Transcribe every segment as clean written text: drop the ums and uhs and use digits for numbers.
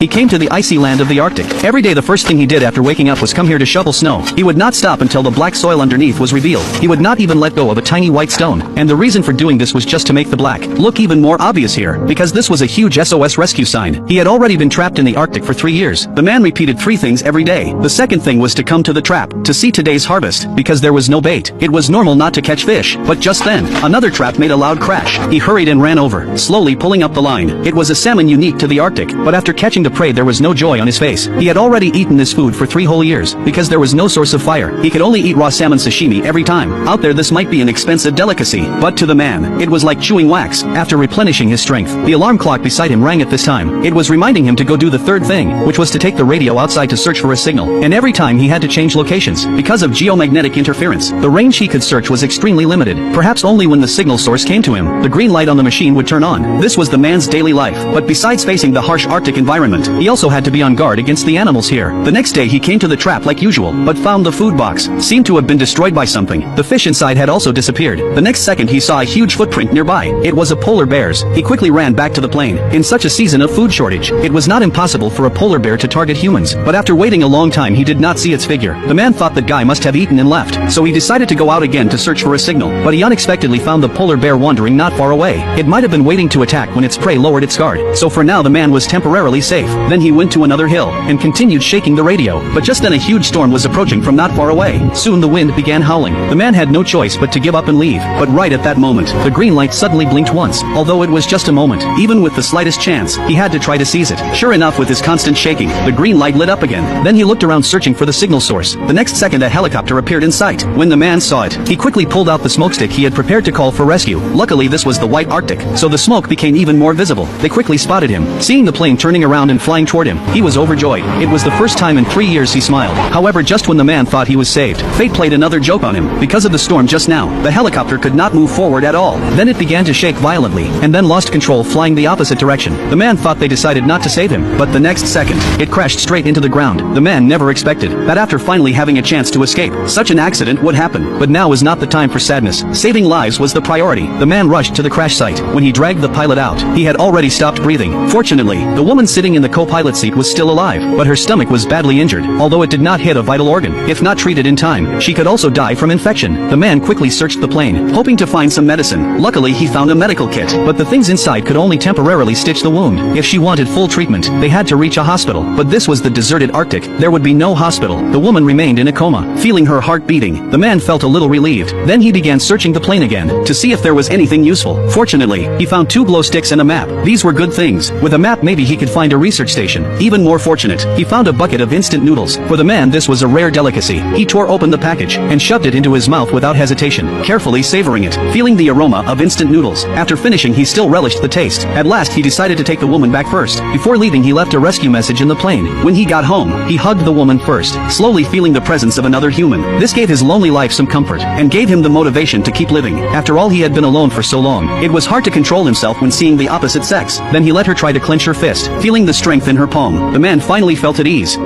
He came to the icy land of the Arctic. Every day the first thing he did after waking up was come here to shovel snow. He would not stop until the black soil underneath was revealed. He would not even let go of a tiny white stone. And the reason for doing this was just to make the black look even more obvious here, because this was a huge SOS rescue sign. He had already been trapped in the Arctic for 3 years. The man repeated 3 things every day. The second thing was to come to the trap, to see today's harvest, because there was no bait. It was normal not to catch fish, but just then, another trap made a loud crash. He hurried and ran over, slowly pulling up the line. It was a salmon unique to the Arctic, but after catching the prey there was no joy on his face. He had already eaten this food for 3 whole years, because there was no source of fire. He could only eat raw salmon sashimi every time. Out there this might be an expensive delicacy, but to the man, it was like chewing wax. After replenishing his strength, the alarm clock beside him rang at this time. It was reminding him to go do the third thing, which was to take the radio outside to search for a signal. And every time he had to change locations, because of geomagnetic interference. The range he could search was extremely limited. Perhaps only when the signal source came to him, the green light on the machine would turn on. This was the man's daily life. But besides facing the harsh Arctic environment, he also had to be on guard against the animals here. The next day he came to the trap like usual, but found the food box seemed to have been destroyed by something. The fish inside had also disappeared. The next second he saw a huge footprint nearby. It was a polar bear's. He quickly ran back to the plane. In such a season of food shortage, it was not impossible for a polar bear to target humans, but after waiting a long time he did not see its figure. The man thought that guy must have eaten and left, so he decided to go out again to search for a signal, but he unexpectedly found the polar bear wandering not far away. It might have been waiting to attack when its prey lowered its guard, so for now the man was temporarily safe. Then he went to another hill, and continued shaking the radio, but just then a huge storm was approaching from not far away. Soon the wind began howling. The man had no choice but to give up and leave, but right at that moment, the green light suddenly blinked once, although it was just a moment. Even with the slightest chance, he had to try to seize it. Sure enough, with his constant shaking, the green light lit up again. Then he looked around searching for the signal source. The next second a helicopter appeared in sight. When the man saw it, he quickly pulled out the smokestick he had prepared to call for rescue. Luckily this was the white Arctic, so the smoke became even more visible. They quickly spotted him. Seeing the plane turning around and flying toward him, he was overjoyed. It was the first time in 3 years he smiled. However, just when the man thought he was saved, fate played another joke on him. Because of the storm just now, the helicopter could not move forward at all. Then it began to shake violently, and then lost control, flying the opposite direction. The man thought they decided not to save him, but the next second, it crashed straight into the ground. The man never expected that after finally having a chance to escape, such an accident would happen. But now was not the time for sadness. Saving lives was the priority. The man rushed to the crash site. When he dragged the pilot out, he had already stopped breathing. Fortunately, the woman sitting in the co-pilot seat was still alive, but her stomach was badly injured, although it did not hit a vital organ. If not treated in time, she could also die from infection. The man quickly searched the plane, hoping to find some medicine. Luckily he found a medical kit, but the things inside could only temporarily stitch the wound. If she wanted full treatment, they had to reach a hospital, but this was the deserted Arctic. There would be no hospital. The woman remained in a coma, feeling her heart beating. The man felt a little relieved. Then he began searching the plane again, to see if there was anything useful. Fortunately, he found 2 glow sticks and a map. These were good things. With a map maybe he could find a research station. Even more fortunate, he found a bucket of instant noodles. For the man this was a rare delicacy. He tore open the package, and shoved it into his mouth without hesitation, carefully savoring it, feeling the aroma of instant noodles. After finishing he still relished the taste. At last he decided to take the woman back first. Before leaving he left a rescue message in the plane. When he got home, he hugged the woman first, slowly feeling the presence of another human. This gave his lonely life some comfort, and gave him the motivation to keep living. After all, he had been alone for so long. It was hard to control himself when seeing the opposite sex. Then he let her try to clench her fist, feeling the strength in her palm. The man finally felt at ease.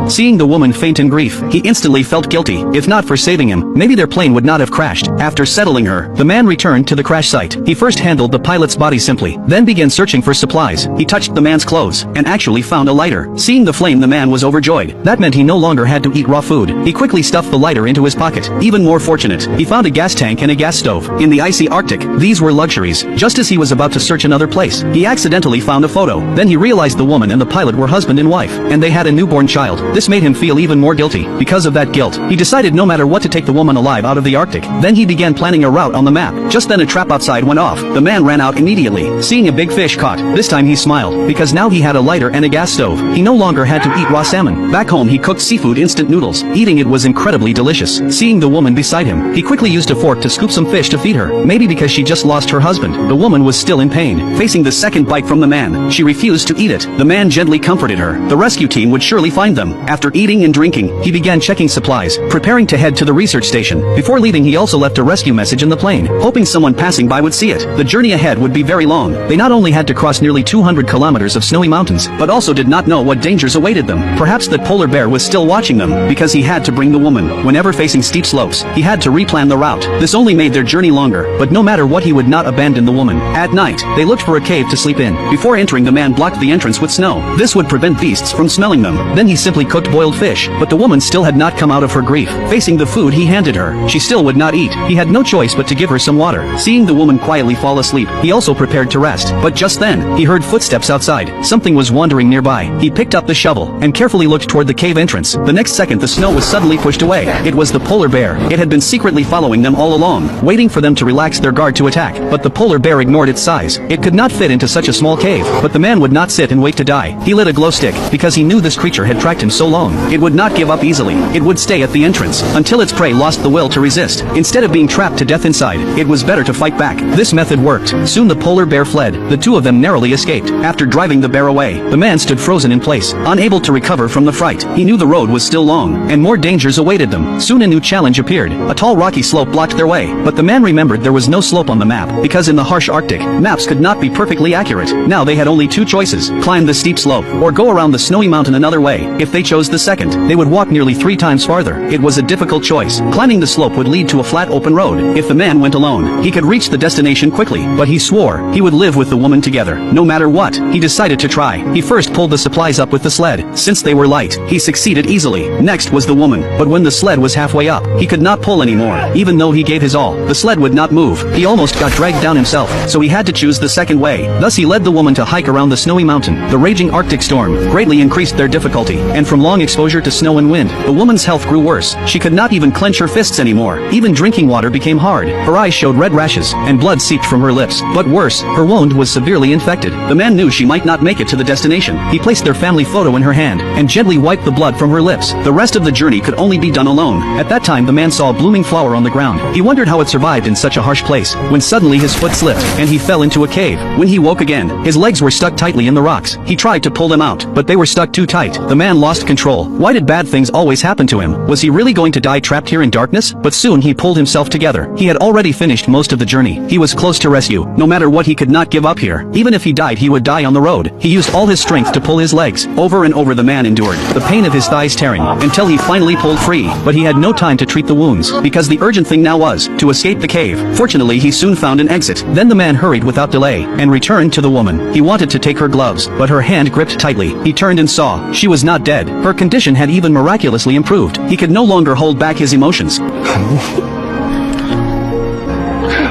Seeing the woman faint in grief, he instantly felt guilty. If not for saving him, maybe their plane would not have crashed. After settling her, the man returned to the crash site. He first handled the pilot's body simply, then began searching for supplies. He touched the man's clothes, and actually found a lighter. Seeing the flame, the man was overjoyed. That meant he no longer had to eat raw food. He quickly stuffed the lighter into his pocket. Even more fortunate, he found a gas tank and a gas stove. In the icy Arctic, these were luxuries. Just as he was about to search another place, he accidentally found a photo. Then he realized the woman and the pilot were husband and wife, and they had a newborn child. This made him feel even more guilty. Because of that guilt, he decided no matter what to take the woman alive out of the Arctic. Then he began planning a route on the map. Just then a trap outside went off. The man ran out immediately, seeing a big fish caught. This time he smiled, because now he had a lighter and a gas stove. He no longer had to eat raw salmon. Back home he cooked seafood instant noodles. Eating it was incredibly delicious. Seeing the woman beside him, he quickly used a fork to scoop some fish to feed her. Maybe because she just lost her husband, the woman was still in pain. Facing the second bite from the man, she refused to eat it. The man gently comforted her. The rescue team would surely find them. After eating and drinking, he began checking supplies, preparing to head to the research station. Before leaving, he also left a rescue message in the plane, hoping someone passing by would see it. The journey ahead would be very long. They not only had to cross nearly 200 kilometers of snowy mountains, but also did not know what dangers awaited them. Perhaps that polar bear was still watching them, because he had to bring the woman. Whenever facing steep slopes, he had to replan the route. This only made their journey longer, but no matter what, he would not abandon the woman. At night, they looked for a cave to sleep in. Before entering, the man blocked the entrance with snow. This would prevent beasts from smelling them. Then he simply cooked boiled fish, but the woman still had not come out of her grief. Facing the food he handed her, she still would not eat. He had no choice but to give her some water. Seeing the woman quietly fall asleep, he also prepared to rest. But just then, he heard footsteps outside. Something was wandering nearby. He picked up the shovel and carefully looked toward the cave entrance. The next second, the snow was suddenly pushed away. It was the polar bear. It had been secretly following them all along, waiting for them to relax their guard to attack. But the polar bear ignored its size. It could not fit into such a small cave. But the man would not sit and wait to die. He lit a glow stick, because he knew this creature had tracked him so long. It would not give up easily. It would stay at the entrance until its prey lost the will to resist. Instead of being trapped to death inside, it was better to fight back. This method worked. Soon the polar bear fled. The two of them narrowly escaped. After driving the bear away, the man stood frozen in place, unable to recover from the fright. He knew the road was still long, and more dangers awaited them. Soon a new challenge appeared. A tall rocky slope blocked their way, but the man remembered there was no slope on the map, because in the harsh Arctic, maps could not be perfectly accurate. Now they had only two choices: climb the steep slope, or go around the snowy mountain another way. If they chose the second, they would walk nearly 3 times farther. It was a difficult choice. Climbing the slope would lead to a flat open road. If the man went alone, he could reach the destination quickly, but he swore he would live with the woman together. No matter what, he decided to try. He first pulled the supplies up with the sled. Since they were light, he succeeded easily. Next was the woman, but when the sled was halfway up, he could not pull anymore. Even though he gave his all, the sled would not move. He almost got dragged down himself, so he had to choose the second way. Thus he led the woman to hike around the snowy mountain. The raging Arctic storm greatly increased their difficulty, and from long exposure to snow and wind, the woman's health grew worse. She could not even clench her fists anymore. Even drinking water became hard. Her eyes showed red rashes, and blood seeped from her lips. But worse, her wound was severely infected. The man knew she might not make it to the destination. He placed their family photo in her hand, and gently wiped the blood from her lips. The rest of the journey could only be done alone. At that time, the man saw a blooming flower on the ground. He wondered how it survived in such a harsh place, when suddenly his foot slipped, and he fell into a cave. When he woke again, his legs were stuck tightly in the rocks. He tried to pull them out, but they were stuck too tight. The man lost control. Why did bad things always happen to him? Was he really going to die trapped here in darkness? But soon he pulled himself together. He had already finished most of the journey. He was close to rescue. No matter what, he could not give up here. Even if he died, he would die on the road. He used all his strength to pull his legs. Over and over the man endured, the pain of his thighs tearing, until he finally pulled free. But he had no time to treat the wounds, because the urgent thing now was to escape the cave. Fortunately, he soon found an exit. Then the man hurried without delay, and returned to the woman. He wanted to take her gloves, but her hand gripped tightly. He turned and saw she was not dead. Her condition had even miraculously improved. He could no longer hold back his emotions.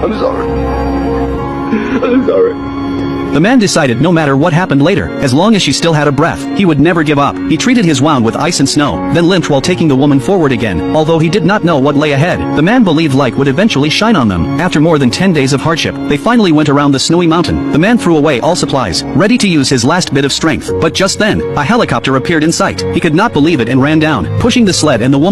I'm sorry. I'm sorry. The man decided no matter what happened later, as long as she still had a breath, he would never give up. He treated his wound with ice and snow, then limped while taking the woman forward again. Although he did not know what lay ahead, the man believed light would eventually shine on them. After more than 10 days of hardship, they finally went around the snowy mountain. The man threw away all supplies, ready to use his last bit of strength. But just then, a helicopter appeared in sight. He could not believe it and ran down, pushing the sled and the woman